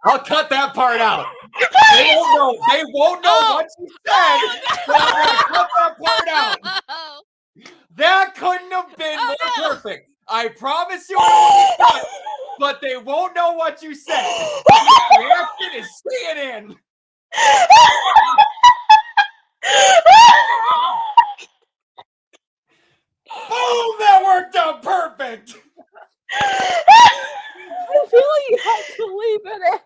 I'll cut that part out. They won't know what you said. But I'm going to cut that part out. That couldn't have been more perfect. I promise you it will be cut, but they won't know what you said. The reaction is staying in. Boom! That worked out perfect. I feel like you have to leave it.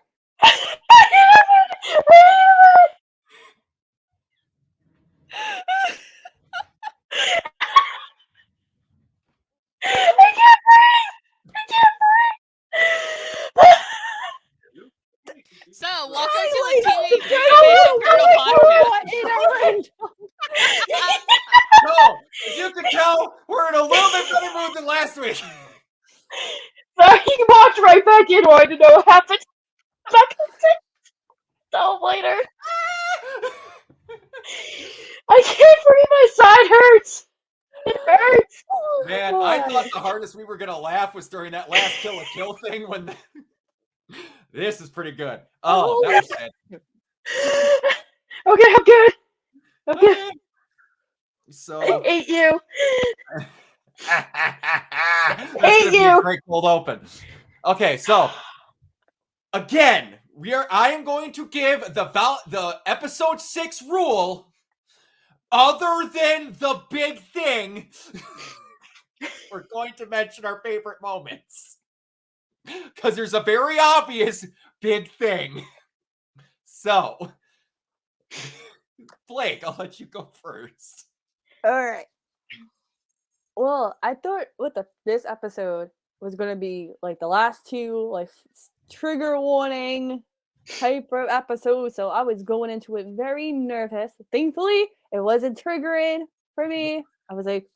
So, welcome to the Teenage Mutant Girl podcast. No, as you can tell, we're in a little bit better mood than last week. Sorry, you walked right back in wanting to know what happened. I'm not gonna say so later. I can't breathe, my side hurts. It hurts. Man, I thought the hardest we were gonna laugh was during that last Kill la Kill thing when this is pretty good. Oh, that was sad. Okay, I'm good. I'm good. So I hate you. That's Hate gonna be you. a great cold open. Okay, so again, I am going to give the episode 6 rule. Other than the big thing, we're going to mention our favorite moments. Because there's a very obvious big thing. So, Blake, I'll let you go first. All right. Well, I thought this episode was going to be like the last two, like trigger warning type of episode. So I was going into it very nervous. Thankfully, it wasn't triggering for me. I was like,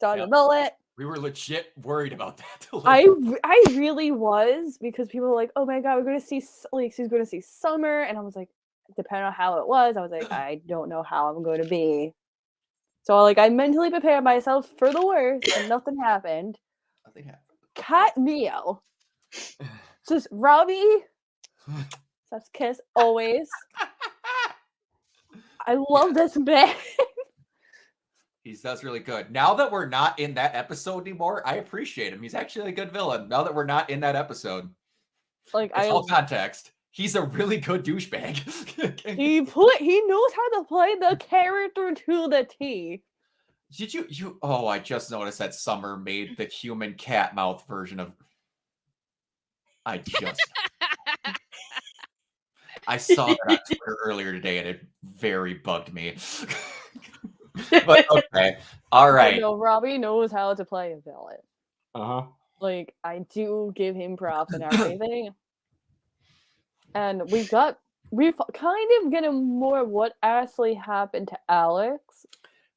dodge a bullet. We were legit worried about that. I really was, because people were like, oh my god, we're going to see, like, she's going to see Summer. And I was like, depending on how it was, I was like, I don't know how I'm going to be. So, like, I mentally prepared myself for the worst, and nothing happened. Nothing happened. Cat Neo. Just Robbie. That's kiss always. I love this man. That's really good. Now that we're not in that episode anymore, I appreciate him. He's actually a good villain. Now that we're not in that episode, like, it's all context. He's a really good douchebag. he knows how to play the character to the T. Did you? Oh, I just noticed that Summer made the human cat mouth version of. I saw that on Twitter earlier today, and it very bugged me. But okay, all right. No, Robbie knows how to play a villain. Like, I do give him props and everything. And we've kind of getting more what actually happened to Alex.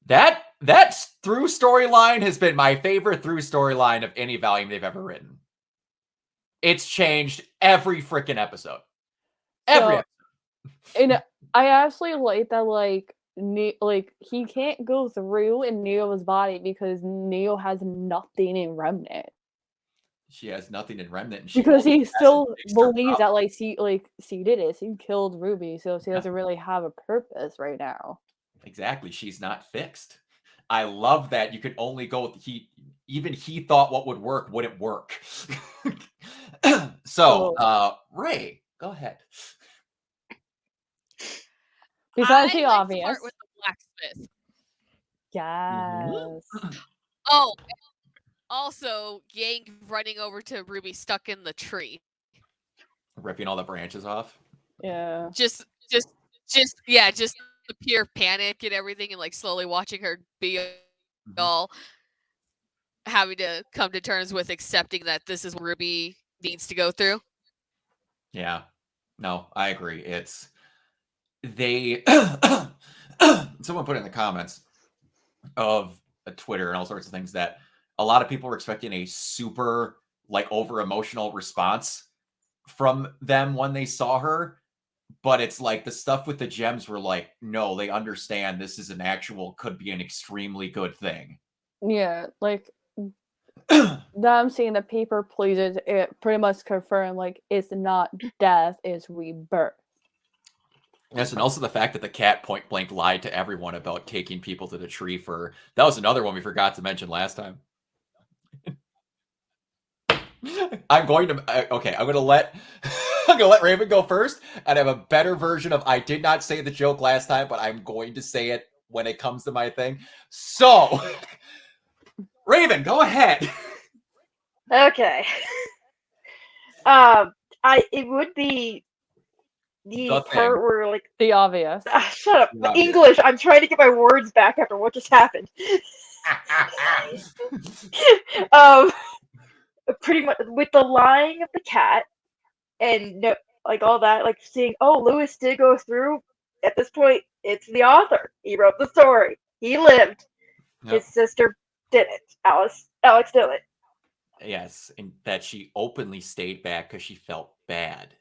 That through storyline has been my favorite through storyline of any volume they've ever written. It's changed every freaking episode. Every episode. And I actually like that, like he can't go through in Neo's body because Neo has nothing in Remnant. She has nothing in Remnant. Because he still believes that, like, she did it. She killed Ruby, so she doesn't really have a purpose right now. Exactly. She's not fixed. I love that you could only go with he thought what would work wouldn't work. So, Ray, go ahead. Besides the obvious. Part with the blacksmith. Yes. Oh, also Yank running over to Ruby stuck in the tree, ripping all the branches off. Yeah. Just the pure panic and everything, and like slowly watching her be all having to come to terms with accepting that this is what Ruby needs to go through. Yeah. No, I agree. It's someone put in the comments of Twitter and all sorts of things that a lot of people were expecting a super like over emotional response from them when they saw her. But it's like the stuff with the gems were like, no, they understand this is could be an extremely good thing. Yeah, like them seeing the paper pleases, it pretty much confirmed like it's not death, it's rebirth. Yes, and also the fact that the cat point blank lied to everyone about taking people to the tree for that was another one we forgot to mention last time. I'm going to okay. I'm gonna let Raven go first, and I have a better version of I did not say the joke last time, but I'm going to say it when it comes to my thing. So, Raven, go ahead. Okay. It would be the The part thing. where like The obvious. shut up. The obvious. English. I'm trying to get my words back after what just happened. Pretty much with the lying of the cat and like all that, like seeing, oh, Lewis did go through. At this point, it's the author. He wrote the story. He lived. Yep. His sister didn't. Alex didn't. Yes, and that she openly stayed back because she felt bad.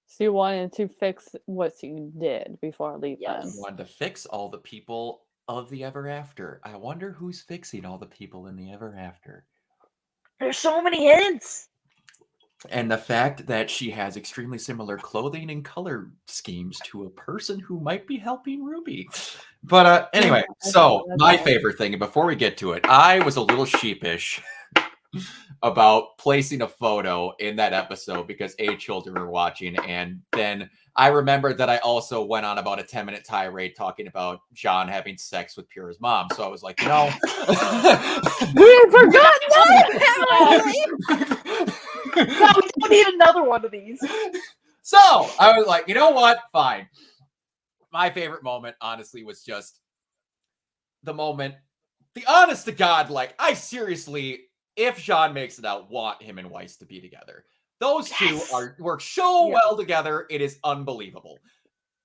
She wanted to fix what she did before leaving. Yes. She wanted to fix all the people of the ever after. I wonder who's fixing all the people in the ever after. There's so many hints. And the fact that she has extremely similar clothing and color schemes to a person who might be helping Ruby. But anyway, so my favorite thing, and before we get to it, I was a little sheepish about placing a photo in that episode because children were watching, and then I remembered that I also went on about a 10-minute tirade talking about John having sex with Pura's mom. So I was like, no. We forgot that! No, we don't need another one of these. So I was like, you know what? Fine. My favorite moment, honestly, was just the moment, the honest to God, like, I seriously, if Jean makes it out, want him and Weiss to be together. Those two work so well together. It is unbelievable.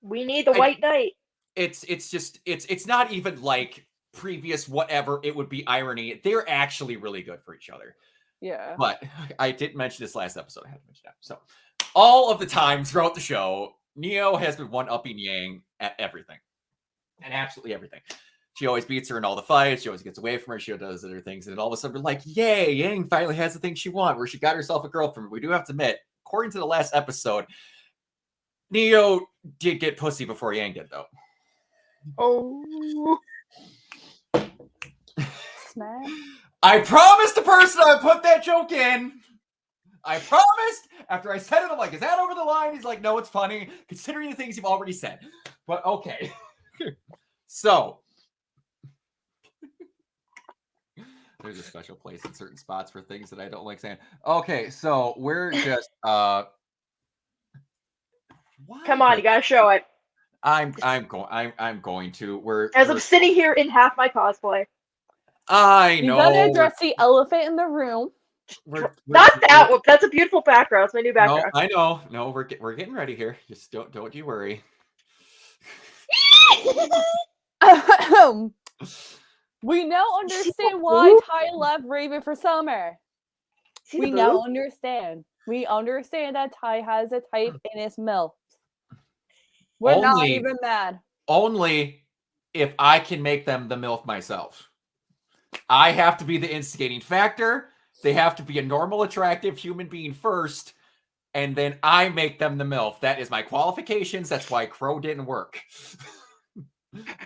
We need the White Knight. It's not even like previous whatever. It would be irony. They're actually really good for each other. Yeah. But I didn't mention this last episode. I had to mention that. So all of the time throughout the show, Neo has been one-upping Yang at everything. And absolutely everything. She always beats her in all the fights. She always gets away from her. She does other things. And then all of a sudden, we're like, yay, Yang finally has the thing she wants, where she got herself a girlfriend. We do have to admit, according to the last episode, Neo did get pussy before Yang did, though. Oh. Snap. I promised the person I put that joke in. I promised. After I said it, I'm like, is that over the line? He's like, no, it's funny, considering the things you've already said. But okay. So, there's a special place in certain spots for things that I don't like saying. Okay, so we're just Come on, you gotta show it. I'm going to. I'm sitting here in half my cosplay. I know. You gotta address the elephant in the room. Not that one. That's a beautiful background. It's my new background. No, I know. No, we're getting ready here. Just don't you worry. We now understand why Ty left Raven for summer. We now understand. We understand that Ty has a type in his milk. We're not even mad. Only if I can make them the MILF myself. I have to be the instigating factor. They have to be a normal, attractive human being first, and then I make them the MILF. That is my qualifications. That's why Crow didn't work.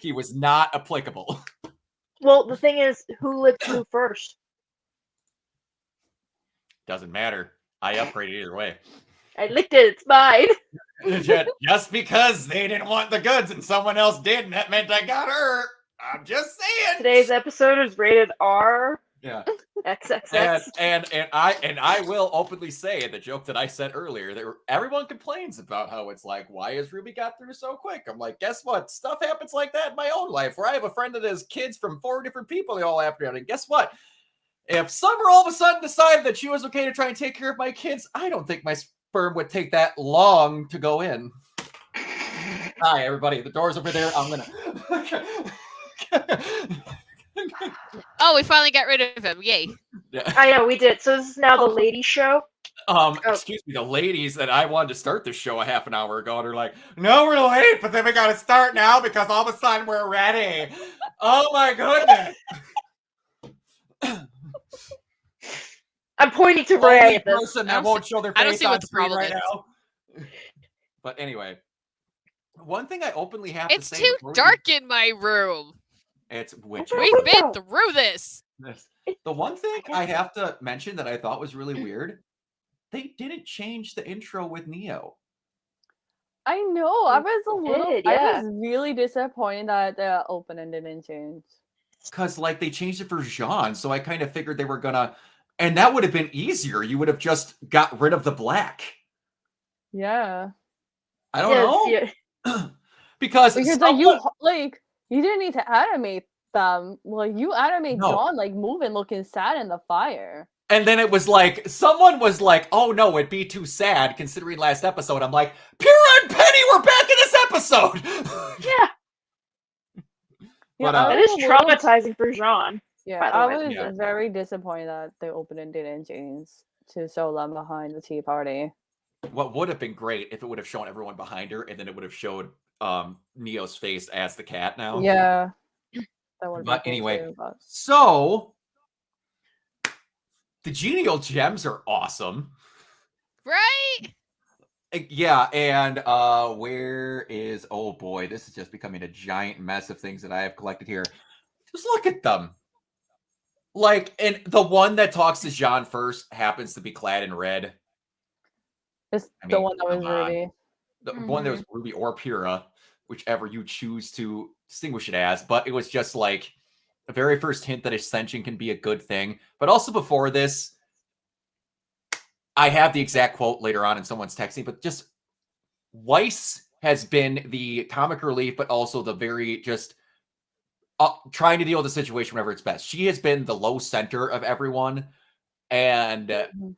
He was not applicable. Well, the thing is, who lived who first? Doesn't matter. I upgraded either way. I licked it. It's mine. Just because they didn't want the goods and someone else did, and that meant I got hurt. I'm just saying. Today's episode is rated R. Yeah. XXX. And I will openly say the joke that I said earlier that everyone complains about how it's like, why has RWBY got through so quick? I'm like, guess what? Stuff happens like that in my own life where I have a friend that has kids from 4 different people they all after. And guess what? If Summer all of a sudden decided that she was okay to try and take care of my kids, I don't think my sperm would take that long to go in. Hi, everybody. The door's over there. I'm gonna. Oh, we finally got rid of him. Yay. Yeah. I know, we did. So this is now the ladies' show. Excuse me, the ladies that I wanted to start this show a half an hour ago are like, no, we're late, but then we got to start now because all of a sudden we're ready. Oh my goodness. I'm pointing to Only Ray at this. person I that don't won't show their I don't face see on what the screen problem right is. now. But anyway, one thing I openly have It's to say too before we dark in my room. it's which Open a We've been window. through this. the one thing guess- I have to mention that I thought was really weird, they didn't change the intro with Neo. I know. I was a They little. did, I yeah. was really disappointed that the opening didn't change. Because like they changed it for Jean, so I kind of figured they were gonna, and that would have been easier. You would have just got rid of the black. Yeah. I don't Yes, know. yeah. because Because like you didn't need to animate them. Like you animate No. John like moving, looking sad in the fire. And then it was like, someone was like, oh no, it'd be too sad considering last episode. I'm like, Pyrrha and Penny were back in this episode! Yeah, But, I that was is a little- traumatizing for Jean. Yeah, by the I way. was Yeah. very disappointed that the opening didn't change to show them behind the tea party. What would have been great if it would have shown everyone behind her and then it would have showed Neo's face as the cat now. Yeah. That would But be cool anyway, too, but- so the genial gems are awesome. Right? Yeah, and where is, oh boy, this is just becoming a giant mess of things that I have collected here. Just look at them. Like, and the one that talks to Jean first happens to be clad in red. It's I the mean, one that was come on. Ruby. The one that was Ruby or Pyrrha, whichever you choose to distinguish it as. But it was just like the very first hint that ascension can be a good thing. But also before this, I have the exact quote later on and someone's texting, but just Weiss has been the comic relief, but also the very just trying to deal with the situation whenever it's best. She has been the low center of everyone. And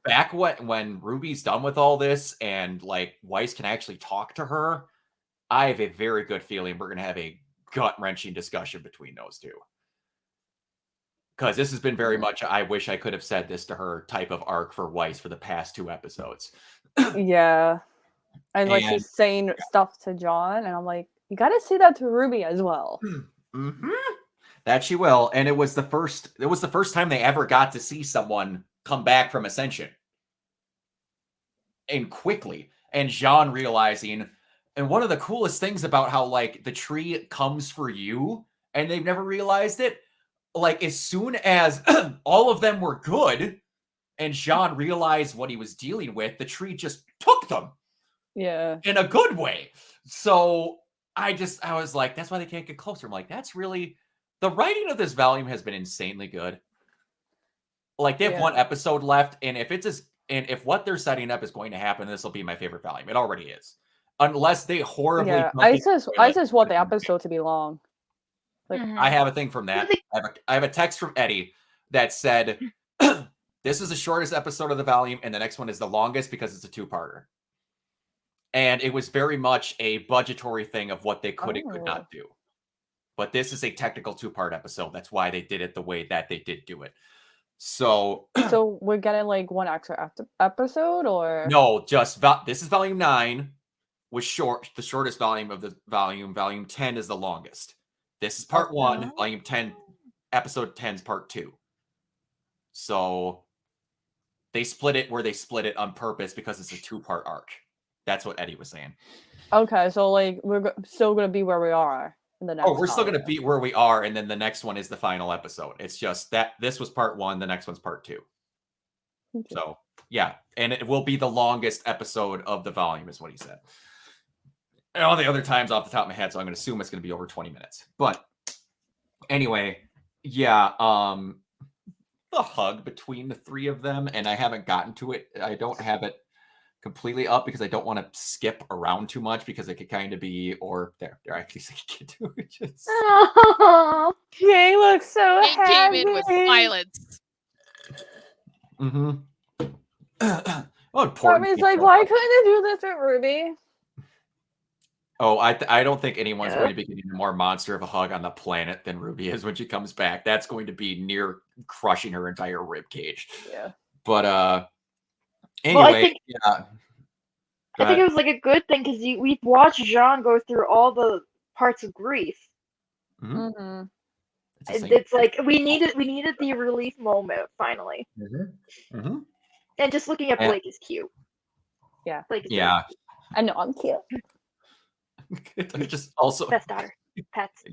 back when Ruby's done with all this and like Weiss can actually talk to her, I have a very good feeling we're going to have a gut-wrenching discussion between those two. Because this has been very much, I wish I could have said this to her type of arc for Weiss for the past 2 episodes. Yeah. And like And- she's saying stuff to John, and I'm like, you gotta say that to Ruby as well. Mm-hmm. That she will. And it was the first time they ever got to see someone come back from Ascension. And quickly. And Jean realizing, and one of the coolest things about how like the tree comes for you and they've never realized it, like as soon as all of them were good and Jean realized what he was dealing with, the tree just took them. Yeah. In a good way. So I was like, that's why they can't get closer. I'm like, that's really, the writing of this volume has been insanely good. Like they have 1 episode left, and if what they're setting up is going to happen, this will be my favorite volume. It already is, unless they horribly. Yeah. I just want the episode to be long. Like I have a thing from that. I have a text from Eddie that said, "This is the shortest episode of the volume, and the next one is the longest because it's a 2-parter." And it was very much a budgetary thing of what they could and could not do. But this is a technical 2-part episode. That's why they did it the way that they did do it. So we're getting like 1 extra episode, or no, just this is volume 9, was short, the shortest volume of the volume. Volume 10 is the longest. This is part 1. Volume 10, episode 10 is part 2. So they split it where they split it on purpose because it's a 2-part arc. That's what Eddie was saying. Okay, so like we're still gonna be where we are in the next. Oh, we're still gonna be where we are, and then the next one is the final episode. It's just that this was part 1, the next one's part 2. So yeah, and it will be the longest episode of the volume, is what he said. And all the other times off the top of my head, so I'm gonna assume it's gonna be over 20 minutes. But anyway, yeah, the hug between the 3 of them, and I haven't gotten to it. I don't have it completely up because I don't want to skip around too much because it could kind of be, or there I actually can't do it. Just... Oh, He looks so It happy. came in with violence. Mm-hmm. Oh, important. Tommy's like, why couldn't they do this with Ruby? Oh, I don't think anyone's going to be getting a more monster of a hug on the planet than Ruby is when she comes back. That's going to be near crushing her entire rib cage. Yeah. But anyway, yeah. I think it was like a good thing because we've watched Jean go through all the parts of grief. Mm-hmm. It's It's like we needed the relief moment finally. Mm-hmm. And just looking at Yeah. Blake is cute. Yeah. Blake is Yeah. I know, I'm cute. Just also best daughter. Pets.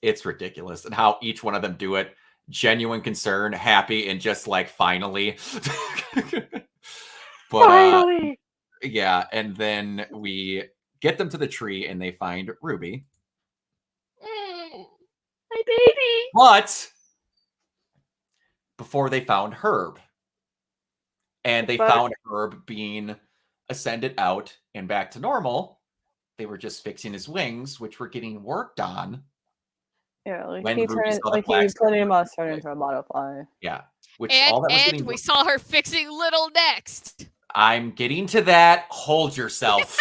it's ridiculous, and how each one of them do it. Genuine concern, happy, and just like finally. But Finally! yeah, and then we get them to the tree and they find Ruby. My baby! But before they found Herb. And they But- found Herb being ascended out and back to normal. They were just fixing his wings, which were getting worked on. Yeah, like When he Ruby turned, saw the like he black pretty skin. much turned into a butterfly. Yeah. Which all that was getting And we worked. saw her fixing Little next. I'm getting to that. Hold yourself.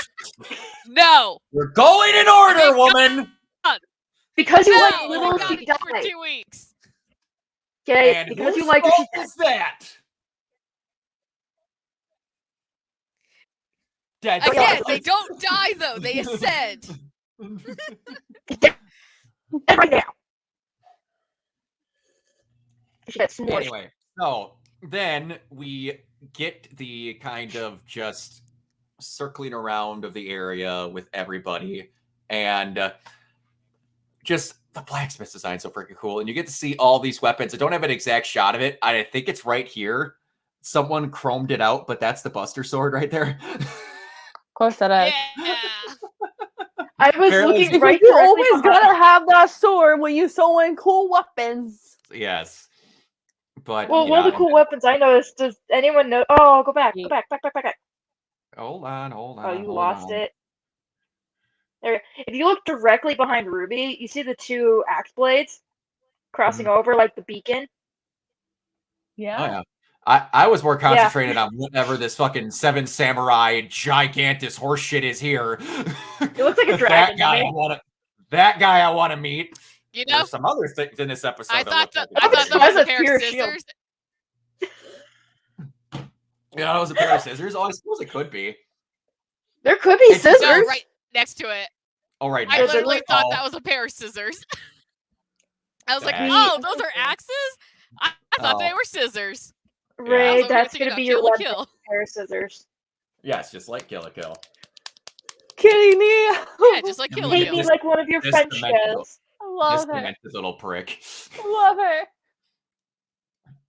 No. We're going in order, Okay, woman. Because you No. like You Little, got she me for died. 2 weeks. Okay, And because whose you like her, she fault died. is that? Dead. Again, they don't die though. They ascend. Dead right now. She got smushed. Anyway, so then we get the kind of just circling around of the area with everybody, and just the blacksmith design so freaking cool. And you get to see all these weapons. I don't have an exact shot of it. I think it's right here. Someone chromed it out, but that's the Buster sword right there. Of course that is. Yeah. I was Apparently- looking right You directly always behind gotta her. have that sword when you throw in cool weapons. Yes. But Well, yeah, one of the cool weapons I noticed, does anyone know? Oh, go back. Back. hold on. Oh, you hold lost on. it. There. If you look directly behind Ruby, you see the two axe blades crossing over like the beacon. Yeah. Oh yeah. I was more concentrated on whatever this fucking Seven Samurai gigantic horse shit is here. It looks like a dragon. That guy I want to meet. You know, There's some other things in this episode. I thought that that look like was a That's a pair of pure shield. scissors. yeah, it was a pair of scissors. Oh, I suppose it could be. There could be It's- scissors. No, right next to it. Oh, right. I next to literally it. thought Oh, that was a pair of scissors. I was like, Dang. oh, those are axes? I thought they Oh. were scissors. I was Ray, over here that's thinking gonna be about your Kill la one Kill. pair of scissors. yes, just like Kill la Kill. Kidding me? Yeah, just like Kill la Hate Kill. me This- like one of your this French dimensional- girls. I This love her. demented little prick. Love her.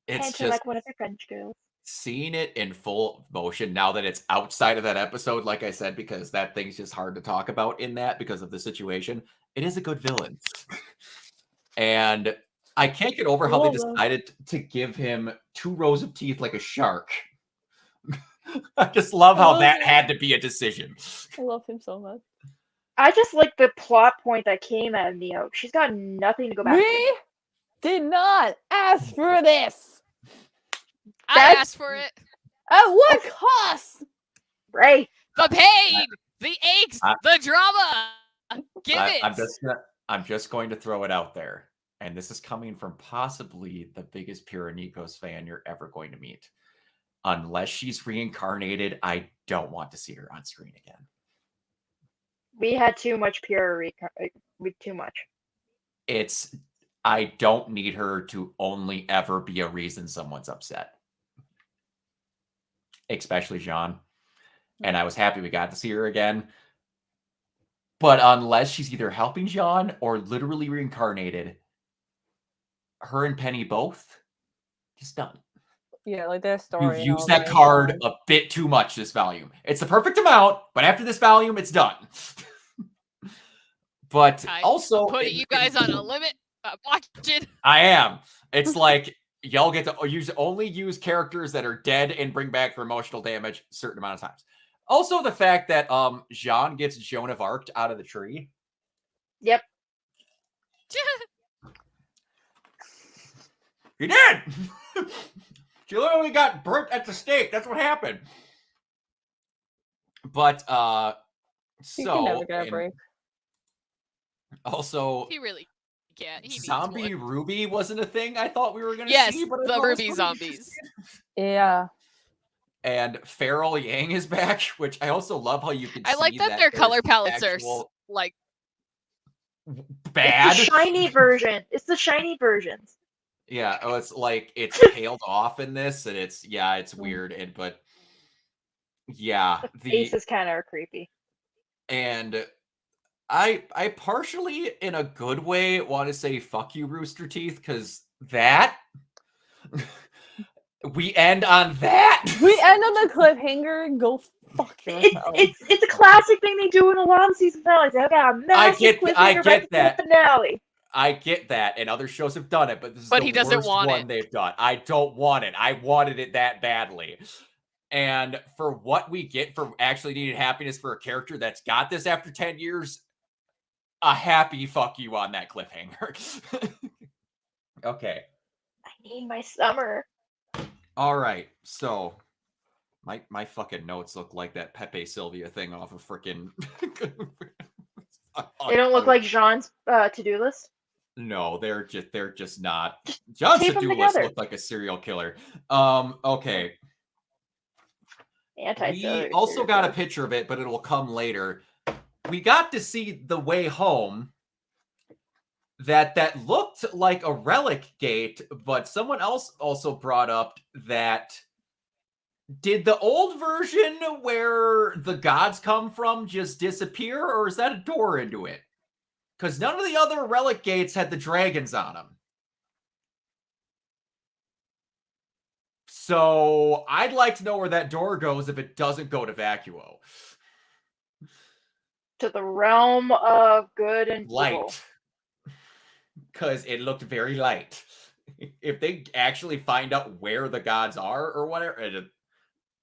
It's Hate me just like one of your French girls. seeing it in full motion now that it's outside of that episode, like I said, because that thing's just hard to talk about in that because of the situation. It is a good villain. And I can't get over how they Love them. decided to give him 2 rows of teeth like a shark. I just love how love that it. had to be a decision. I love him so much. I just like the plot point that came out of Neo. She's got nothing to go back to. We did not ask for this. I That's- asked for it. At what cost? Ray, The pain, the aches, I- the drama. Give it. I'm just going to throw it out there. And this is coming from possibly the biggest Pura Nikos fan you're ever going to meet. Unless she's reincarnated, I don't want to see her on screen again. we had too much too much. I don't need her to only ever be a reason someone's upset. Especially Jean. And I was happy we got to see her again. But unless she's either helping Jean or literally reincarnated, her and Penny both, just done. Yeah, like their story. You've and used all that is card done. a bit too much this volume. It's the perfect amount, but after this volume, it's done. But I also, Putting you guys on a limit. Watching. I am. It's like y'all get to only use characters that are dead and bring back for emotional damage a certain amount of times. Also, the fact that Jean gets Joan of Arc out of the tree. Yep. He did. She literally got burnt at the stake. That's what happened. But She can never get a and break. also He really can't. He needs zombie one. Ruby wasn't a thing I thought we were going to Yes, see. But I the thought it was Ruby pretty zombies. interesting. Yeah. And Feral Yang is back, which I also love how you can I see like that their there's color palettes are actual like bad. It's the shiny version. It's the shiny versions. Yeah, oh, it's like it's paled off in this, and it's weird, but yeah, Faces kind of are creepy. and I partially in a good way want to say fuck you, Rooster Teeth, because that we end on that. We end on the cliffhanger. Go fuck yourself. It's a classic thing they do in a lot of season finales. They got a massive cliffhanger right before the finale. I get that, and other shows have done it, but this is But the he doesn't worst want one it. they've done. I don't want it. I wanted it that badly. And for what we get for actually needed happiness for a character that's got this after 10 years, a happy fuck you on that cliffhanger. Okay. I need my summer. All right. So my fucking notes look like that Pepe Sylvia thing off of freaking. They don't look like Jean's to-do list. No, they're just not. John's tape 'em to-do list together. looked like a serial killer. Okay. We also got a picture of it, but it will come later. We got to see the way home. That looked like a relic gate, but someone else also brought up that did the old version where the gods come from just disappear, or is that a door into it? Because none of the other relic gates had the dragons on them. So I'd like to know where that door goes if it doesn't go to Vacuo. To the realm of good and evil. Light. Because it looked very light. If they actually find out where the gods are or whatever,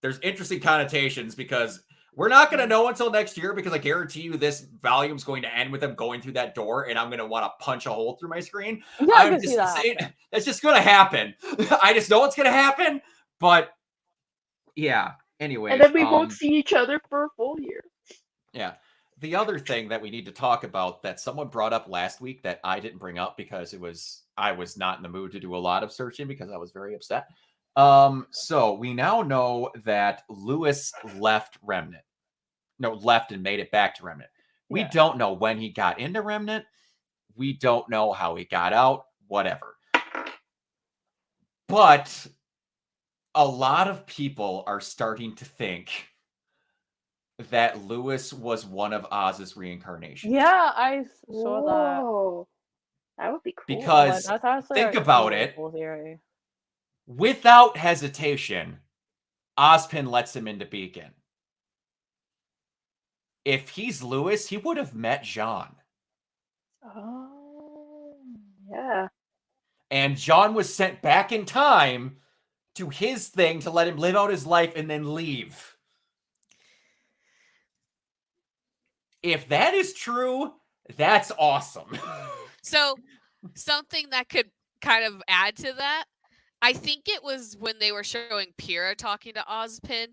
there's interesting connotations because we're not going to know until next year, because I guarantee you this volume's going to end with them going through that door and I'm going to want to punch a hole through my screen. Yeah, I'm just saying that's just going to happen. I just know it's going to happen, but yeah. Anyway. And then we won't see each other for a full year. Yeah. The other thing that we need to talk about that someone brought up last week that I didn't bring up because I was not in the mood to do a lot of searching because I was very upset. So we now know that Lewis left Remnant. No, left and made it back to Remnant. We don't know when he got into Remnant. We don't know how he got out, whatever. But a lot of people are starting to think that Lewis was one of Oz's reincarnations. Yeah, I saw that. Whoa. That would be cool. Because think about it. Without hesitation, Ozpin lets him into Beacon. If he's Lewis, he would have met Jean. Oh, yeah. And Jean was sent back in time to his thing to let him live out his life and then leave. If that is true, that's awesome. So, something that could kind of add to that, I think it was when they were showing Pyrrha talking to Ozpin.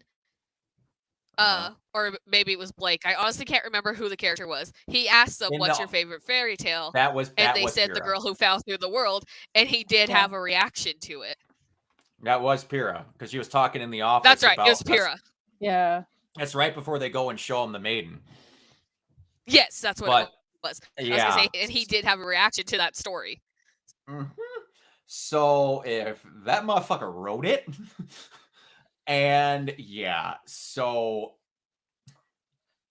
Or maybe it was Blake. I honestly can't remember who the character was. He asked them, "What's your favorite fairy tale?" And they said, Pyrrha. "The girl who fell through the world," and he did have a reaction to it. That was Pyrrha, because she was talking in the office. That's right. It was Pyrrha. Yeah. That's right before they go and show him the maiden. Yes, that's what it was. Yeah. I was gonna say, and he did have a reaction to that story. Mm-hmm. So if that motherfucker wrote it, and yeah, so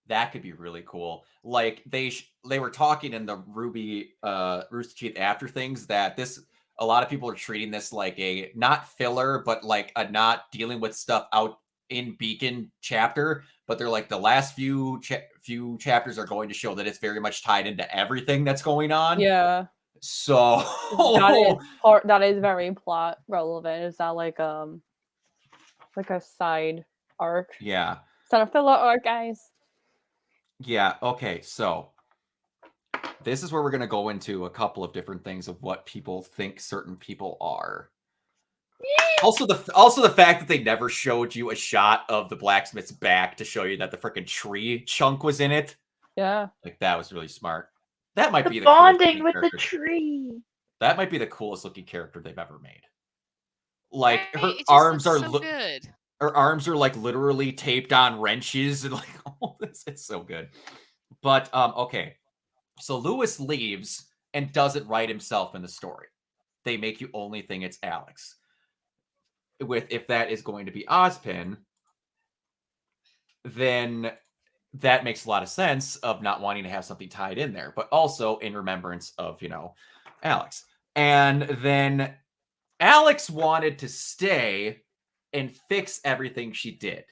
that could be really cool. Like they were talking in the RWBY Rooster Teeth after things that a lot of people are treating this like a not filler, but like a not dealing with stuff out in Beacon chapter. But they're like the last few chapters are going to show that it's very much tied into everything that's going on. Yeah. So that is very plot relevant. Is that like a side arc? Yeah. It's not a filler arc, guys. Yeah. Okay. So this is where we're going to go into a couple of different things of what people think certain people are. Also the fact that they never showed you a shot of the blacksmith's back to show you that the freaking tree chunk was in it. Yeah. Like that was really smart. That might be the bonding with the tree. That might be the coolest looking character they've ever made. Like her arms are so good. Her arms are like literally taped on wrenches and like all this. It's so good. But okay. So Lewis leaves and doesn't write himself in the story. they make you only think it's Alex. If that is going to be Ozpin, then that makes a lot of sense of not wanting to have something tied in there, but also in remembrance of, Alex. And then Alex wanted to stay and fix everything she did.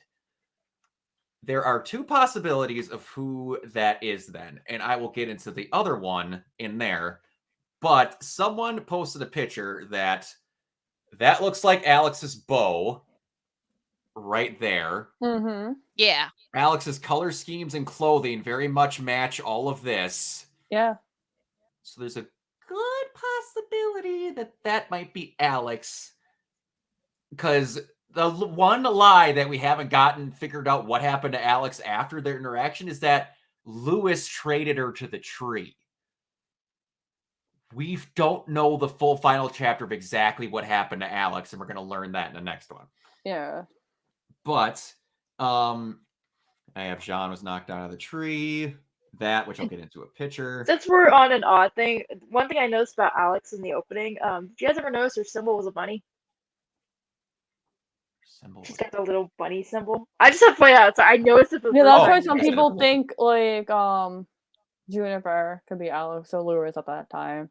There are two possibilities of who that is then, and I will get into the other one in there. But someone posted a picture that looks like Alex's bow right there. Mm-hmm. Yeah. Alex's color schemes and clothing very much match all of this. Yeah. So there's a good possibility that might be Alex. Because the one lie that we haven't gotten figured out what happened to Alex after their interaction is that Lewis traded her to the tree. We don't know the full final chapter of exactly what happened to Alex, and we're going to learn that in the next one. Yeah. But I have Jean was knocked out of the tree. That, which I'll get into a picture. Since we're on an odd thing, one thing I noticed about Alex in the opening, did you guys ever notice her symbol was a bunny? Symbol. She's got the little bunny symbol. I just have to point out, so I noticed it. Yeah, that's why Oh, some yeah. people think like Juniper could be Alex or Lewis at that time.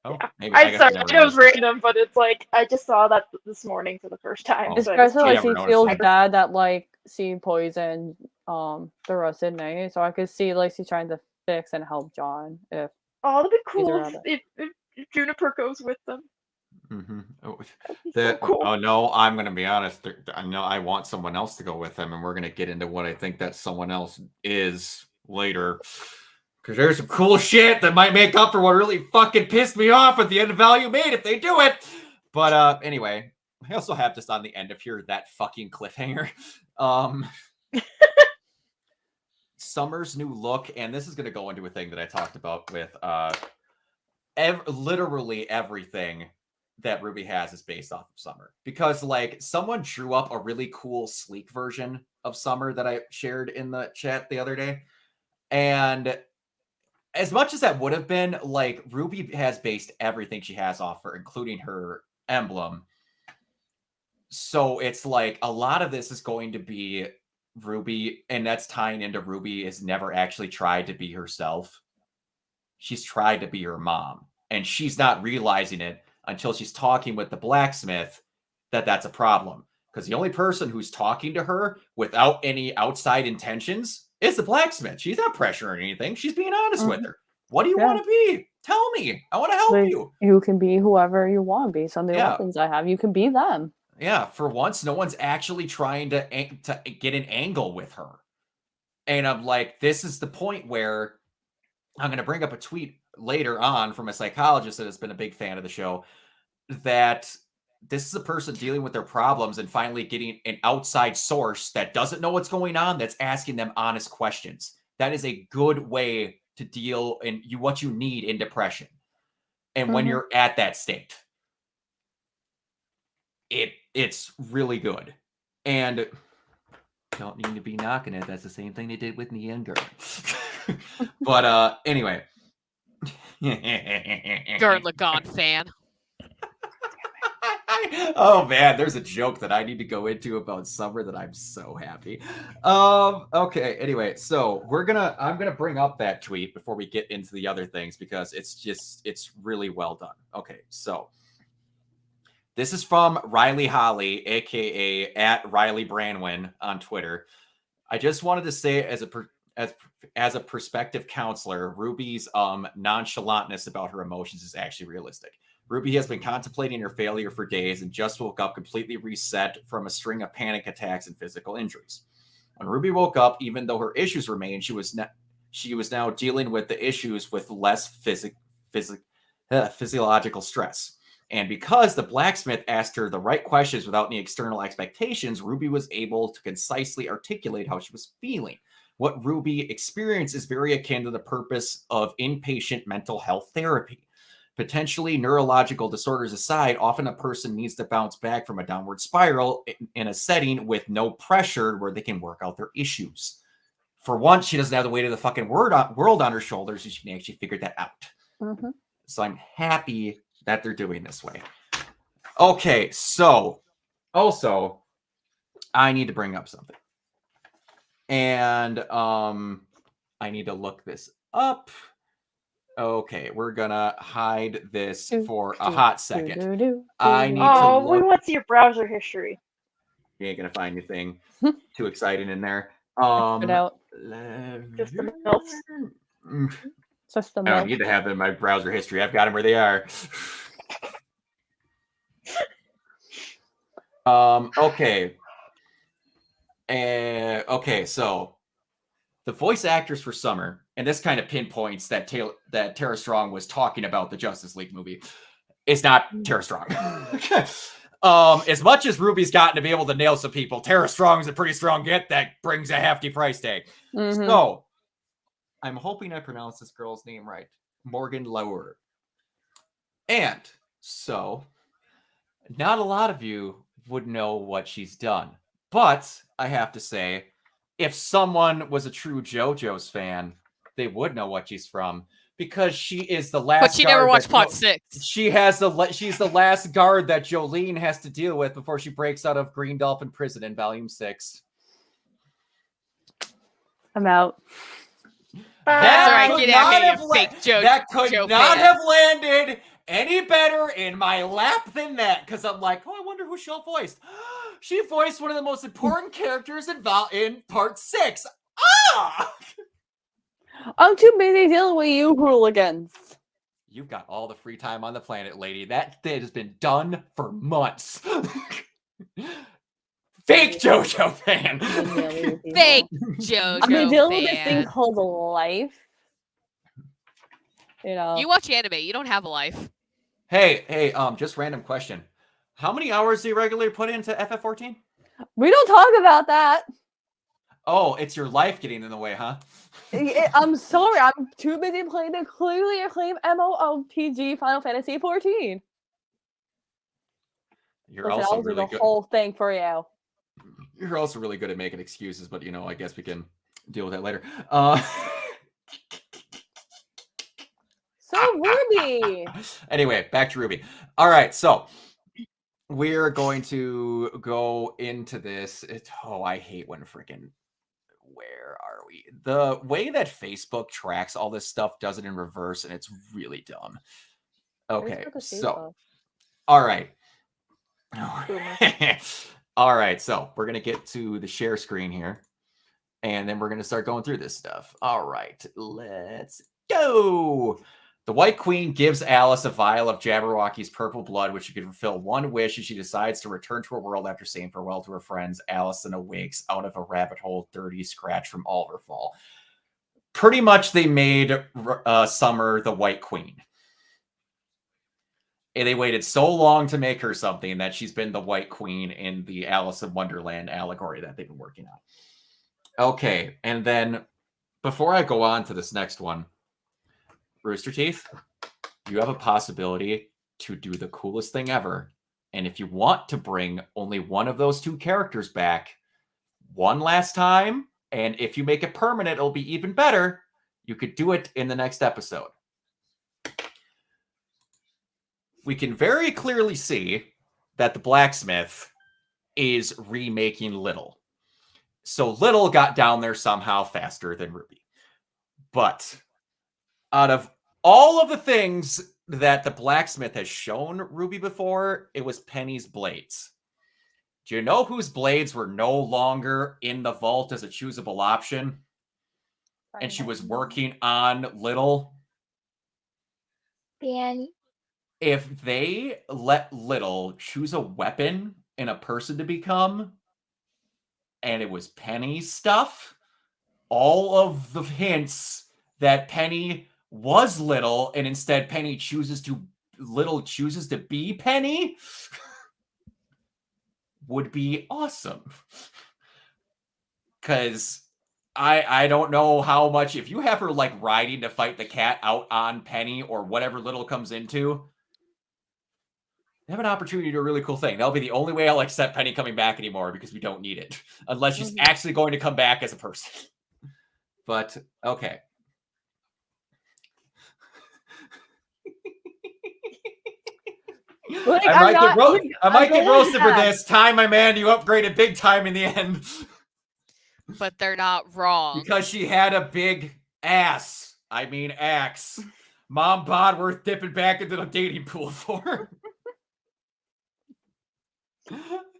Oh, Yeah. maybe. I I'm guess sorry, I I never know it's noticed. random, but it's like I just saw that this morning for the first time. Oh. So I just- Especially I like never she noticed feels that. bad that like she poisoned the rest of the night. So I could see like she's trying to fix and help John if Oh, that'd be He's cool around if Juniper goes with them. Mm-hmm. Oh, That'd be so cool. oh no, I'm going to be honest. I know I want someone else to go with him, and we're going to get into what I think that someone else is later. Because there's some cool shit that might make up for what really fucking pissed me off at the end of Value Made if they do it. But anyway, I also have just on the end of here that fucking cliffhanger. Summer's new look, and this is going to go into a thing that I talked about with literally everything that RWBY has is based off of Summer. Because, like, someone drew up a really cool, sleek version of Summer that I shared in the chat the other day. And as much as that would have been, like, RWBY has based everything she has off her, including her emblem. So it's like a lot of this is going to be RWBY, and that's tying into RWBY has never actually tried to be herself. She's tried to be her mom, and she's not realizing it until she's talking with the blacksmith that that's a problem. Because the only person who's talking to her without any outside intentions is the blacksmith. She's not pressuring anything. She's being honest with her. What do you want to be? Tell me. I want to help like, you. you can be whoever you want based on the Yeah. weapons I have. You can be them. Yeah, for once, no one's actually trying to get an angle with her. And I'm like, this is the point where I'm going to bring up a tweet later on from a psychologist that has been a big fan of the show, that this is a person dealing with their problems and finally getting an outside source that doesn't know what's going on, that's asking them honest questions. That is a good way to deal in what you need in depression. And when you're at that state, it's really good. And don't need to be knocking it. That's the same thing they did with Nia and Gurren. But anyway. Gurren Lagann fan. Oh man, there's a joke that I need to go into about Summer that I'm so happy. Okay, anyway, so I'm gonna bring up that tweet before we get into the other things because it's really well done. Okay, so this is from Riley Holly, aka at Riley Branwin on Twitter. I just wanted to say as a prospective counselor, RWBY's nonchalantness about her emotions is actually realistic. RWBY has been contemplating her failure for days and just woke up completely reset from a string of panic attacks and physical injuries. When RWBY woke up, even though her issues remained, she was now dealing with the issues with less physiological stress. And because the blacksmith asked her the right questions without any external expectations, RWBY was able to concisely articulate how she was feeling. What RWBY experienced is very akin to the purpose of inpatient mental health therapy. Potentially neurological disorders aside, often a person needs to bounce back from a downward spiral in a setting with no pressure where they can work out their issues. For once, she doesn't have the weight of the fucking world on her shoulders, and she can actually figure that out. So I'm happy that they're doing this way. Okay, so also I need to bring up something. And I need to look this up. Okay, we're gonna hide this for a hot second. I need to Oh, we look. want to see your browser history. You ain't gonna find anything too exciting in there. Check it out. Just the notes. Just the I don't milk. need to have them in my browser history. I've got them where they are. Okay. Okay, so the voice actors for Summer, and this kind of pinpoints that Tara Strong was talking about the Justice League movie. It's not Tara Strong. As much as Ruby's gotten to be able to nail some people, Tara Strong's a pretty strong get that brings a hefty price tag. Mhm. So I'm hoping I pronounced this girl's name right. Morgan Lower. And so not a lot of you would know what she's done. But I have to say, if someone was a true JoJo's fan, they would know what she's from because she is the last. But she never guard watched that Part 6. She's the last guard that Jolene has to deal with before she breaks out of Green Dolphin Prison in Volume 6. I'm out. That's all right. could Get out not of here, have you la- fake Joe. That could Joe not fan. have landed any better in my lap than that. Because I'm like, oh, I wonder who she'll voice. She voiced one of the most important characters in Part 6. Ah! I'm too busy dealing with you hooligans. You've got all the free time on the planet, lady. That has been done for months. Fake JoJo fan. Fake JoJo I've been dealing with this thing fan. called life. You know. You watch anime. You don't have a life. Hey, just random question. How many hours do you regularly put into FF14? We don't talk about that. Oh, it's your life getting in the way, huh? I'm sorry. I'm too busy playing the clearly acclaimed MMORPG Final Fantasy 14. You're Listen, also I'll do really the good. whole thing for you. You're also really good at making excuses, but I guess we can deal with that later. So Ruby. Anyway, back to Ruby. All right, so we're going to go into this. I hate when freaking. Where are we? The way that Facebook tracks all this stuff does it in reverse, and it's really dumb. Okay, so all right. All right, so we're gonna get to the share screen here, and then we're gonna start going through this stuff. All right, let's go. The White Queen gives Alice a vial of Jabberwocky's purple blood, which she can fulfill one wish as she decides to return to her world after saying farewell to her friends. Allison awakes out of a rabbit hole, dirty scratch from Alderfall. Pretty much they made Summer the White Queen. And they waited so long to make her something that she's been the White Queen in the Alice in Wonderland allegory that they've been working on. Okay, and then before I go on to this next one, Rooster Teeth, you have a possibility to do the coolest thing ever. And if you want to bring only one of those two characters back one last time, and if you make it permanent, it'll be even better, you could do it in the next episode. We can very clearly see that the blacksmith is remaking Little. So Little got down there somehow faster than Ruby. But out of all of the things that the blacksmith has shown Ruby before, it was Penny's blades. Do you know whose blades were no longer in the vault as a choosable option? And she was working on Little? Danny. If they let Little choose a weapon and a person to become, and it was Penny's stuff, all of the hints that Penny was Little, and instead Little chooses to be Penny, would be awesome. Because I don't know how much, if you have her like riding to fight the cat out on Penny or whatever Little comes into, they have an opportunity to do a really cool thing. That'll be the only way I'll accept Penny coming back anymore, because we don't need it. Unless she's actually going to come back as a person. But, okay. Like, I might get, like, I might get I'm roasted for glad. this. Time, my man, you upgraded big time in the end. But they're not wrong. Because she had a big ass. I mean, axe. Mom bod worth dipping back into the dating pool for.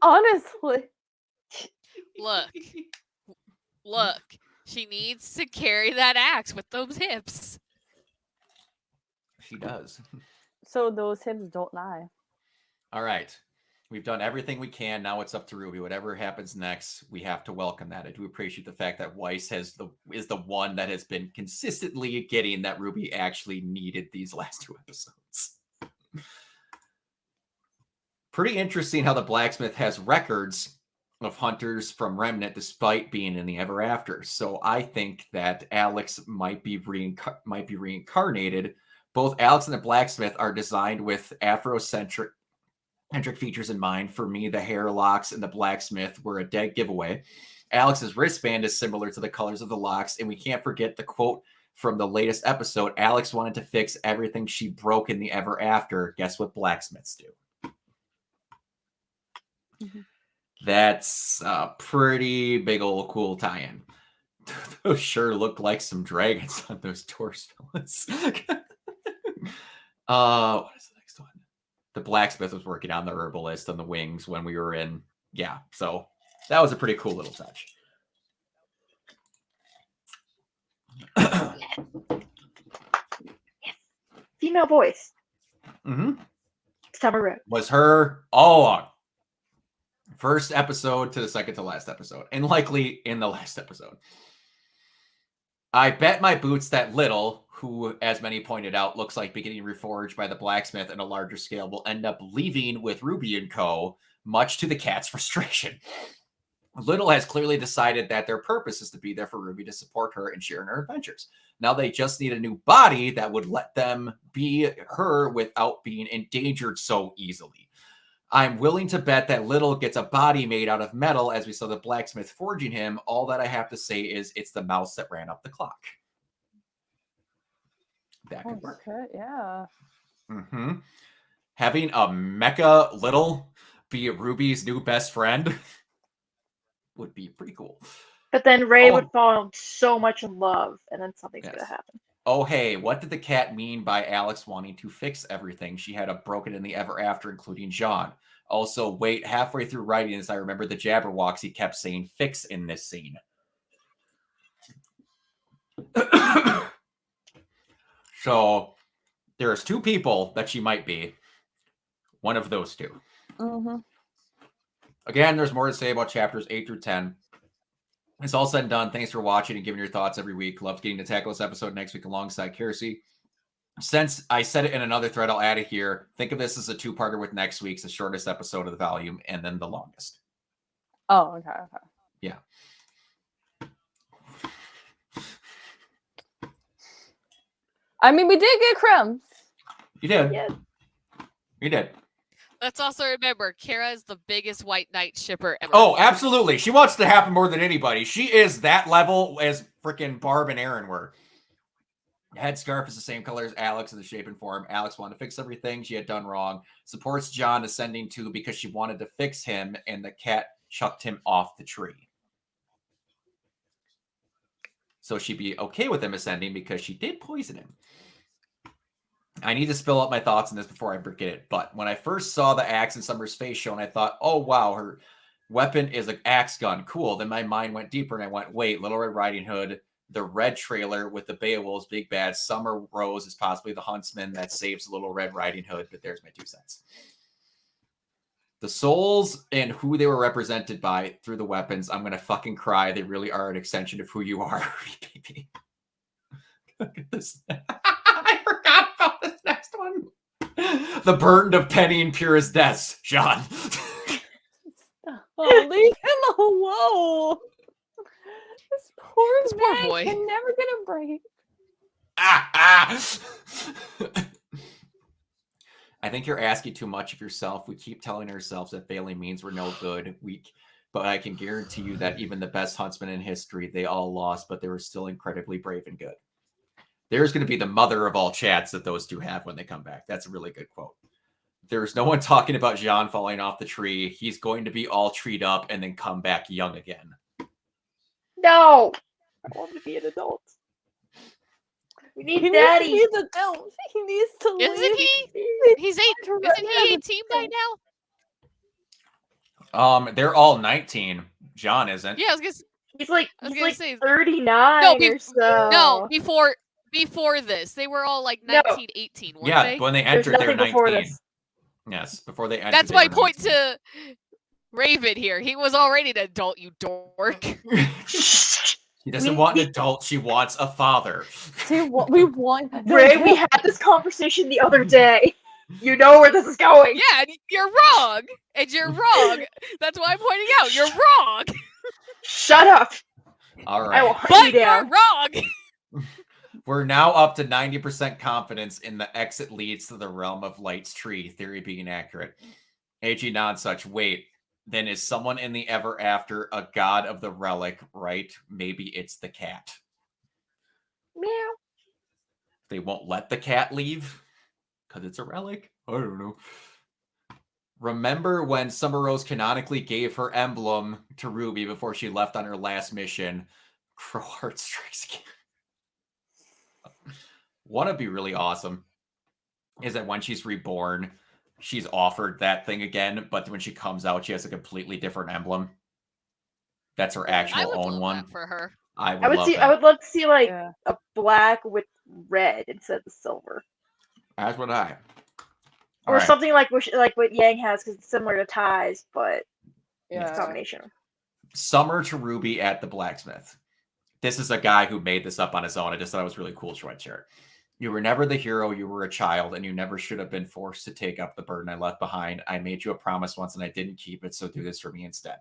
Honestly. Look, she needs to carry that axe with those hips. She does. So those hips don't lie. All right. We've done everything we can. Now it's up to RWBY. Whatever happens next, we have to welcome that. I do appreciate the fact that Weiss is the one that has been consistently getting that RWBY actually needed these last 2 episodes. Pretty interesting how the blacksmith has records of hunters from Remnant despite being in the Ever After. So I think that Alex might be reincarnated. Both Alex and the blacksmith are designed with Afrocentric features in mind. For me, the hair locks and the blacksmith were a dead giveaway. Alex's wristband is similar to the colors of the locks, and we can't forget the quote from the latest episode. Alex wanted to fix everything she broke in the Ever After. Guess what blacksmiths do? Mm-hmm. That's a pretty big old cool tie-in. Those sure look like some dragons on those doors, fellas. What is the next one? The blacksmith was working on the herbalist on the wings when we were in. Yeah, so that was a pretty cool little touch. Female voice. Mm-hmm. Summer Road. Was her all along. First episode to the second to last episode, and likely in the last episode. I bet my boots that Little, who, as many pointed out, looks like beginning reforged by the blacksmith on a larger scale, will end up leaving with RWBY and co., much to the cat's frustration. Little has clearly decided that their purpose is to be there for RWBY to support her and share in her adventures. Now they just need a new body that would let them be her without being endangered so easily. I'm willing to bet that Little gets a body made out of metal as we saw the blacksmith forging him. All that I have to say is it's the mouse that ran up the clock. That could work. Okay, yeah. Mm-hmm. Having a mecha Little be RWBY's new best friend would be pretty cool. But then Ray would fall so much in love, and then something's going to happen. Oh, hey, what did the cat mean by Alex wanting to fix everything? She had a broken in the Ever After, including John. Also, wait, halfway through writing this, I remember the Jabberwocks, he kept saying fix in this scene. So, there's 2 people that she might be. One of those 2. Mm-hmm. Again, there's more to say about chapters 8 through 10. It's all said and done. Thanks for watching and giving your thoughts every week. Love getting to tackle this episode next week alongside Kiersey. Since I said it in another thread, I'll add it here. Think of this as a 2-parter with next week's the shortest episode of the volume and then the longest. Oh, okay. Yeah. I mean, we did get crumbs. You did. Yeah. You did. Let's also remember, Kara is the biggest White Knight shipper ever. Oh, absolutely. She wants to happen more than anybody. She is that level as freaking Barb and Aaron were. Headscarf is the same color as Alex in the shape and form. Alex wanted to fix everything she had done wrong. Supports John ascending too because she wanted to fix him, and the cat chucked him off the tree. So she'd be okay with him ascending because she did poison him. I need to spill out my thoughts on this before I forget it. But when I first saw the axe in Summer's face shown, I thought, oh, wow, her weapon is an axe gun. Cool. Then my mind went deeper and I went, wait, Little Red Riding Hood, the red trailer with the Beowulf's big bad. Summer Rose is possibly the huntsman that saves Little Red Riding Hood. But there's my 2 cents. The souls and who they were represented by through the weapons, I'm going to fucking cry. They really are an extension of who you are, baby. Look at this. I forgot about this next one. The burden of Penny and Pure as deaths, Sean. Oh, leave him alone. This poor man boy can never get a break. I think you're asking too much of yourself. We keep telling ourselves that failing means we're no good. But I can guarantee you that even the best huntsmen in history, they all lost, but they were still incredibly brave and good. There's going to be the mother of all chats that those 2 have when they come back. That's a really good quote. There's no one talking about Jean falling off the tree. He's going to be all treed up and then come back young again. No! I want him to be an adult. We need He daddy! needs to be the adult. He needs to Isn't leave. he? He's 8. to Isn't he run 18 by now? They're all 19. John isn't. Yeah, I was gonna. He's like I was gonna say 39 no, or so. No, before this, they were all like 19, 18, weren't Yeah, they? when they There's entered, they were nothing before 19. this. Yes, before they entered. That's they my were point 19. to Raven here. He was already an adult, you dork. She doesn't want an adult. She wants a father. See, what we want. Ray, we had this conversation the other day. You know where this is going. Yeah, and you're wrong. And you're wrong. That's why I'm pointing out. You're wrong. Shut up. All I will right. hunt But you you're down. wrong. We're now up to 90% confidence in the exit leads to the realm of Light's tree theory being accurate. AG Nonsuch, wait. Then is someone in the ever after a god of the relic, right? Maybe it's the cat. Meow. They won't let the cat leave because it's a relic? I don't know. Remember when Summer Rose canonically gave her emblem to Ruby before she left on her last mission? Crowheart strikes again. What'd be really awesome is that when she's reborn, she's offered that thing again, but when she comes out, she has a completely different emblem. That's her I actual would own love one. that for her. I I would love that. would love to see like Yeah. a black with red instead of the silver, As would I. or Alright. something like what Yang has, because it's similar to Ty's, but it's a Yeah. combination. Summer to Ruby at the blacksmith. This is a guy who made this up on his own. I just thought it was really cool. Short share. You were never the hero. You were a child, and you never should have been forced to take up the burden I left behind. I made you a promise once, and I didn't keep it, so do this for me instead.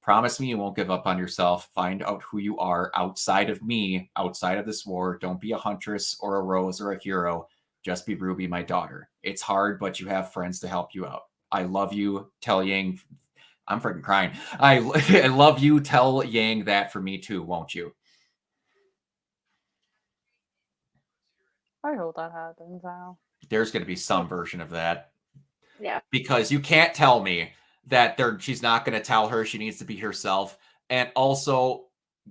Promise me you won't give up on yourself. Find out who you are outside of me, outside of this war. Don't be a huntress or a rose or a hero. Just be Ruby, my daughter. It's hard, but you have friends to help you out. I love you. Tell Yang. I'm freaking crying. I love you. Tell Yang that for me too, won't you? I hope that happens now. There's going to be some version of that. Yeah. Because you can't tell me that she's not going to tell her she needs to be herself. And also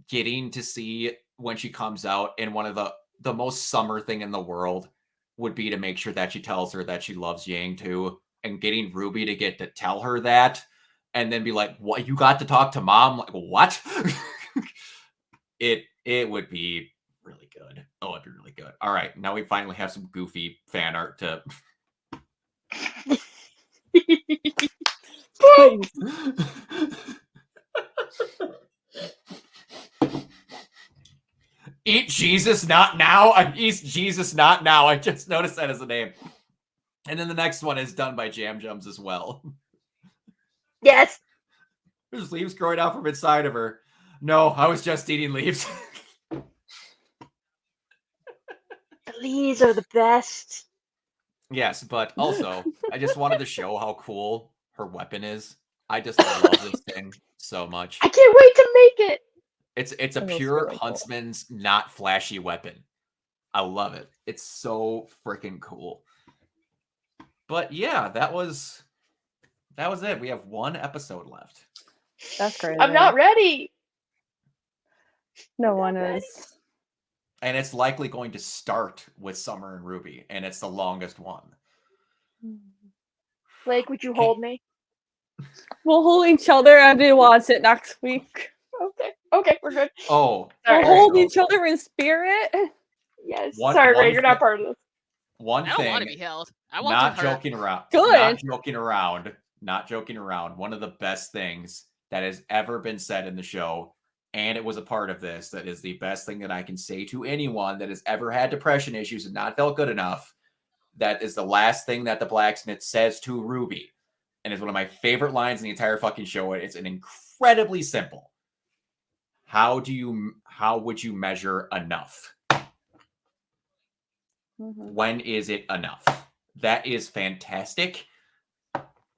getting to see when she comes out, and one of the most Summer thing in the world would be to make sure that she tells her that she loves Yang too. And getting Ruby to get to tell her that and then be like, what, you got to talk to mom? Like, what? It would be really good. Oh, it'd be really good. All right, now we finally have some goofy fan art to Please. Eat Jesus Not Now. Eat Jesus Not Now. I just noticed that as a name. And then the next one is done by Jam Jums as well. Yes. There's leaves growing out from inside of her. No, I was just eating leaves. The leaves are the best. Yes, but also, I just wanted to show how cool her weapon is. I just love this thing so much. I can't wait to make it. It's a It looks pure really cool. huntsman's, not flashy weapon. I love it. It's so freaking cool. But yeah, that was it. We have one episode left. That's crazy. I'm not ready. No I'm one not ready. is. And it's likely going to start with Summer and Ruby, and it's the longest one. Blake, would you hold me? We'll hold each other and we watch it next week. Okay, we're good. Oh, Sorry. We'll hold also, each other in spirit. Yes. One- Sorry, one Ray, you're not thing- part of this. one I don't want to thing, be held. I want not to hurt. joking around. Good. Not joking around. One of the best things that has ever been said in the show, and it was a part of this, that is the best thing that I can say to anyone that has ever had depression issues and not felt good enough. That is the last thing that the blacksmith says to Ruby. And it's one of my favorite lines in the entire fucking show. It's an incredibly simple. How would you measure enough? Mhm. When is it enough? That is fantastic.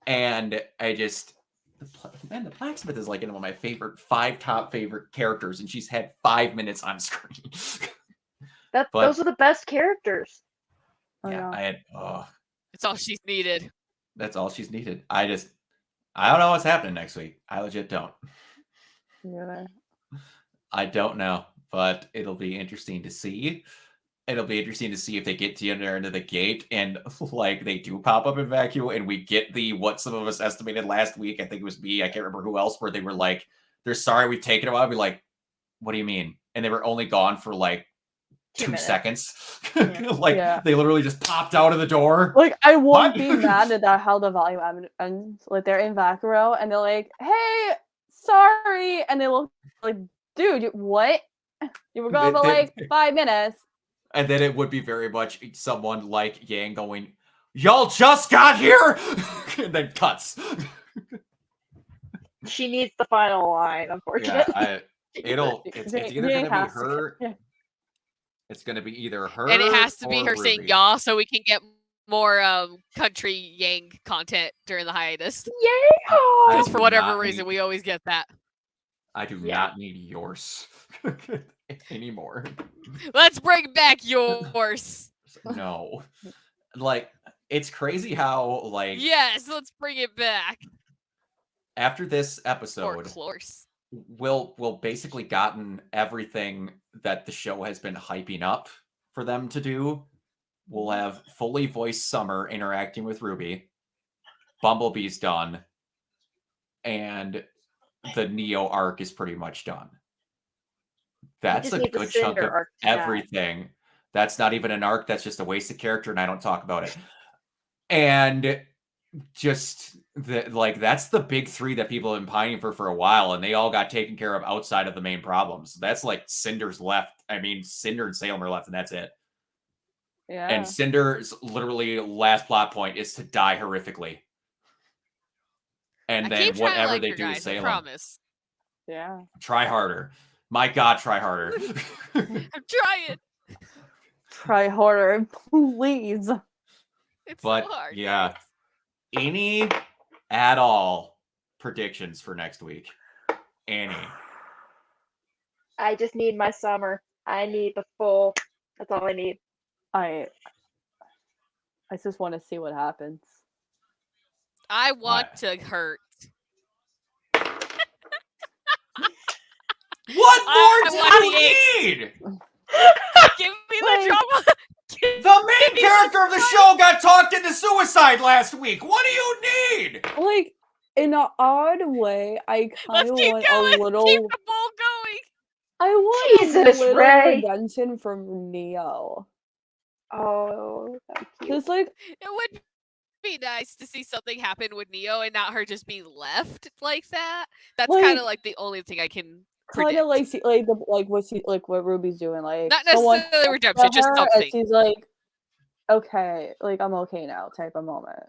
And I just, the blacksmith is like one of my top favorite characters, and she's had 5 minutes on screen. But- Those are the best characters. I Yeah, know. I had, oh, It's all she's needed. That's all she's needed. I don't know what's happening next week. I legit don't. Yeah. I don't know, but it'll be interesting to see. It'll be interesting to see if they get to the other end of the gate and like they do pop up in vacuum and we get the what some of us estimated last week. I think it was me. I can't remember who else, where they were like, they're sorry we've taken a while. I'd be like, what do you mean? And they were only gone for like 2 seconds. Like they literally just popped out of the door. Like I won't be mad at that how the volume and like they're in back row and they're like, hey, sorry, and they look like, dude, what? You were gone for like 5 minutes. And then it would be very much someone like Yang going, y'all just got here, and then cuts. She needs the final line, unfortunately. Yeah, it's either gonna be her. It's gonna be either her, and it has to be her RWBY. saying y'all, so we can get more country Yang content during the hiatus. Yay! Because for whatever reason, we always get that. I do not need yours anymore. Let's bring back yours. No, like it's crazy how like yes, let's bring it back. After this episode, we'll basically gotten everything that the show has been hyping up for them to do. We'll have fully voiced Summer interacting with RWBY. Bumblebee's done. And the Neo arc is pretty much done. That's a good chunk of everything. That's not even an arc. That's just a wasted character, and I don't talk about it. And just that's the big three that people have been pining for a while, and they all got taken care of outside of the main problems. That's like Cinder's left. I mean, Cinder and Salem are left, and that's it. Yeah. And Cinder's literally last plot point is to die horrifically. And then whatever they do to Salem. I promise. Yeah. Try harder. My God, try harder. I'm trying. Try harder, please. It's so hard. Yeah. Any at all predictions for next week? Any? I just need my Summer. I need the full. That's all I need. I just want to see what happens. I want to hurt. What more do you need? Give me the drama. The main character of the show got talked into suicide last week. What do you need? Like, in an odd way, I kind of want a little. Keep the ball going. I want Jesus, a little Ray. redemption from Neo. Oh, that's cute. Just like it would be nice to see something happen with Neo and not her just being left like that. That's kind of like the only thing I can. Kind of like what Ruby's doing, like not necessarily redemption, just something. And she's like, okay, like I'm okay now, type of moment.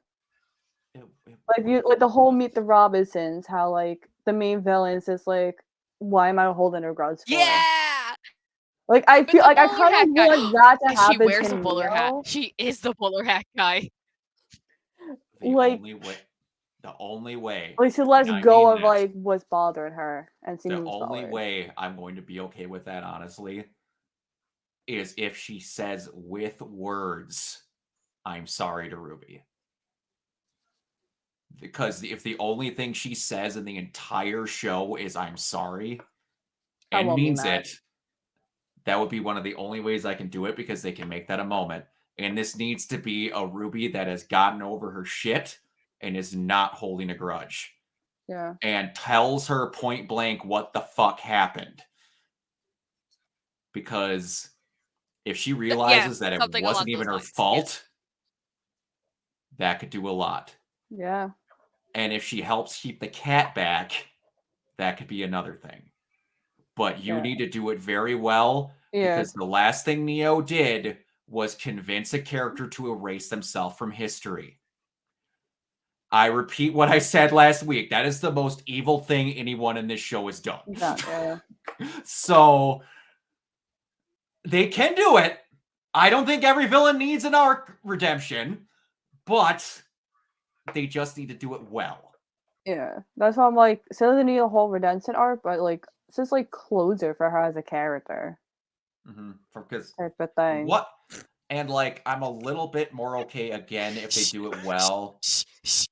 Like the whole Meet the Robinsons, how like the main villains is like, why am I holding a grudge for? Yeah. Like I feel like I kind of want that to happen. She wears a bowler hat. She is the bowler hat guy. The only way. Like she lets go of like what's bothering her, and she moves forward. The only way I'm going to be okay with that, honestly, is if she says with words, "I'm sorry" to RWBY. Because if the only thing she says in the entire show is "I'm sorry," and means it, that would be one of the only ways I can do it, because they can make that a moment. And this needs to be a RWBY that has gotten over her shit and is not holding a grudge. Yeah. And tells her point blank what the fuck happened. Because if she realizes that it wasn't even her fault, that could do a lot. Yeah. And if she helps keep the cat back, that could be another thing. But you need to do it very well, because the last thing Neo did was convince a character to erase themselves from history. I repeat what I said last week. That is the most evil thing anyone in this show has done. So they can do it. I don't think every villain needs an arc redemption, but they just need to do it well. Yeah, that's why I'm like, she doesn't need a whole redemption arc, but like, it's just like closure for her as a character. Because type of thing. What? And like, I'm a little bit more okay again if they do it well. Shh,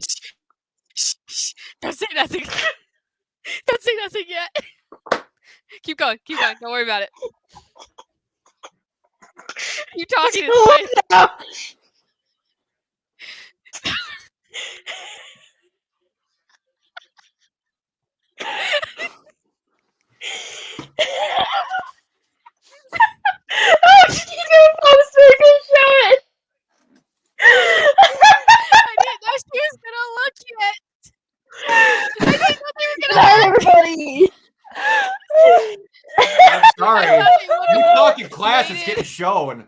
shh, shh, shh. Don't say nothing. Don't say nothing yet. Keep going. Keep going. Don't worry about it. Keep talking. It's fine. Oh, she's gonna post it and show it. I didn't know she was gonna look yet. I didn't know they were Good gonna night, look. everybody. I'm sorry. I thought they would've You talking class is waited. getting shown.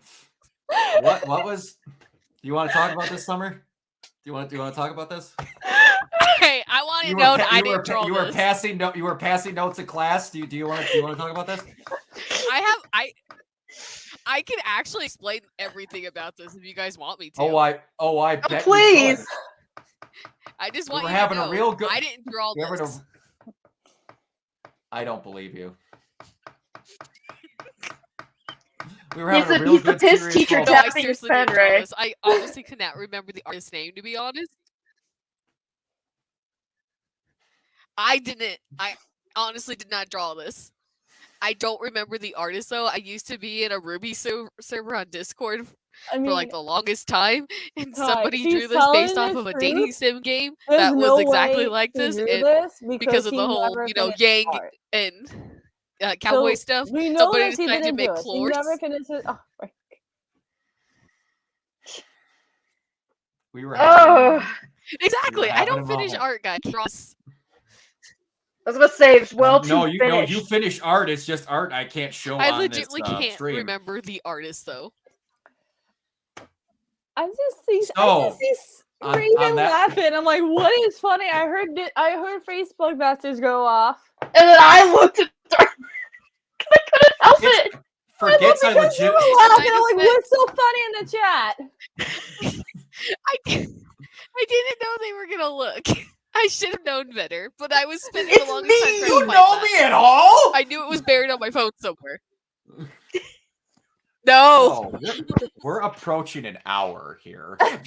What was? Do you want to talk about this, Summer? Do you want to talk about this? Okay, I want to know that I didn't draw you were this. passing you were passing notes in class. Do you want to talk about this? I can actually explain everything about this if you guys want me to. I bet you Please. could. I just We want were you having to a know real good- I didn't draw we were having this. I don't believe you. We were He's having a the- real he's the good piss serious teacher focus. No, I tapping his seriously pen, didn't draw Ray. this. I honestly cannot remember the artist's name, to be honest. I honestly did not draw this. I don't remember the artist though. I used to be in a RWBY server on Discord I mean, for like the longest time, and Kai, somebody she's drew this based telling off the of a truth. dating sim game there's that was no exactly way like she this, drew and this because of she the whole, never you know, finished Yang art. and cowboy So, stuff, we know somebody that she decided to didn't make do it. She floors. never finished it. Oh, right. We were having Oh, Exactly. I having don't a finish moment. art, guys. Draws. I was about to say it's well too no, you finished. finish art. It's just art I can't show I on this legitimately can't stream. remember the artist though. I just see So, on Raven that- laughing. I'm like, what is funny? I heard Facebook messages go off. And then I looked at her. I couldn't help it. Forgets I Because you legit. were laughing. I'm like, I what's so funny in the chat? I didn't know they were gonna look. I should have known better, but I was spending It's the longest time me! trying to You find know that. me at all? I knew it was buried on my phone somewhere. No. So, we're approaching an hour here. And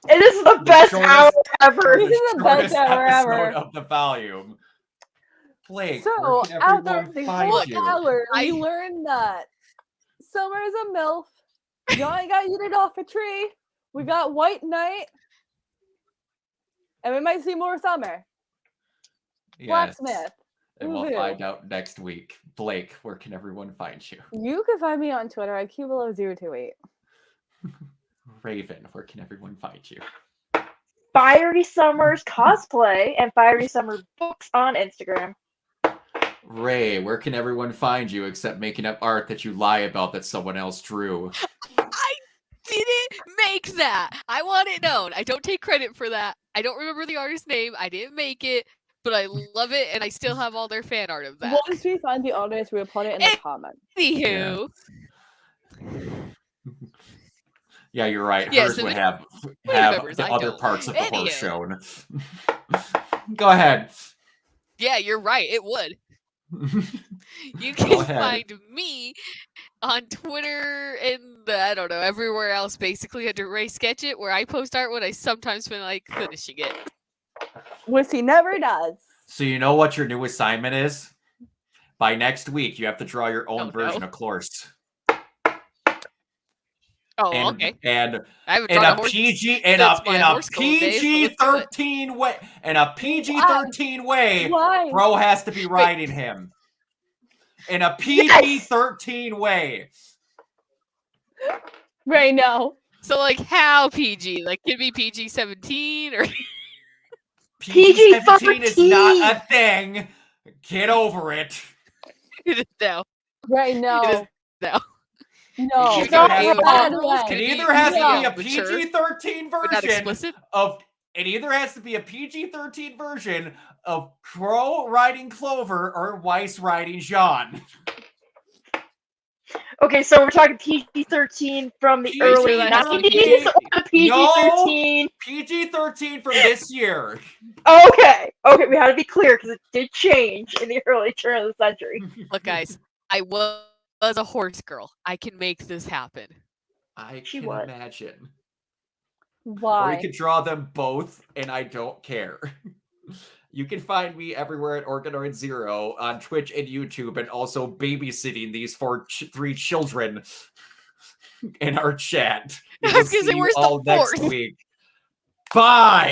this is the best shortest- hour ever. This is the best shortest hour episode ever. of the volume. Blake, So, where can after everyone the find whole you? hour, we I- learned that Summer's a MILF. Johnny got eaten off a tree. We got White Knight. And we might see more Summer. Yes, Blacksmith. and we'll Woohoo. find out next week. Blake, where can everyone find you? You can find me on Twitter at Cubelow028. Raven, where can everyone find you? Fiery Summers cosplay and Fiery Summer books on Instagram. Ray, where can everyone find you except making up art that you lie about that someone else drew? I didn't make that. I want it known. I don't take credit for that. I don't remember the artist's name. I didn't make it, but I love it, and I still have all their fan art of that. Once we find the artist, we'll put it in the comments. Anywho, Yeah, you're right. Yes, Hers and would the have members, the I other don't. parts of the horse Anywho. shown. Go ahead. yeah, you're right. It would. You Go can ahead. find me on Twitter and I don't know, everywhere else basically under Ray Sketch It, where I post art when I sometimes feel like finishing it. Which he never does. So you know what your new assignment is? By next week, you have to draw your own Oh, version no. of Clorst. Oh, And, okay. and I haven't in drawn a horse PG in since a my in a horse school days, but let's do it. PG-13 way in a PG-13 way, Why? Bro has to be riding him. In a PG-13 way. Right now. So like how PG? Like can it be PG-17 or PG-17 is not a thing. Get over it. it is now? Right now. It is now. No. It Not either in a bad way. It either has to be a mature, PG-13 but not version explicit. of. It either has to be a PG-13 version of Crow riding Clover or Weiss riding Jean. Okay, so we're talking PG-13 from the PG early that has to be 90s or PG-13? PG-13 from this year. Okay, we had to be clear because it did change in the early turn of the century. Look, guys, I was a horse girl. I can make this happen. I She can was. imagine. Or you Why? could draw them both, and I don't care. You can find me everywhere at Organoid0 on Twitch and YouTube, and also babysitting these three children in our chat. We I will was gonna see say, you where's the all next fourth? week. Bye!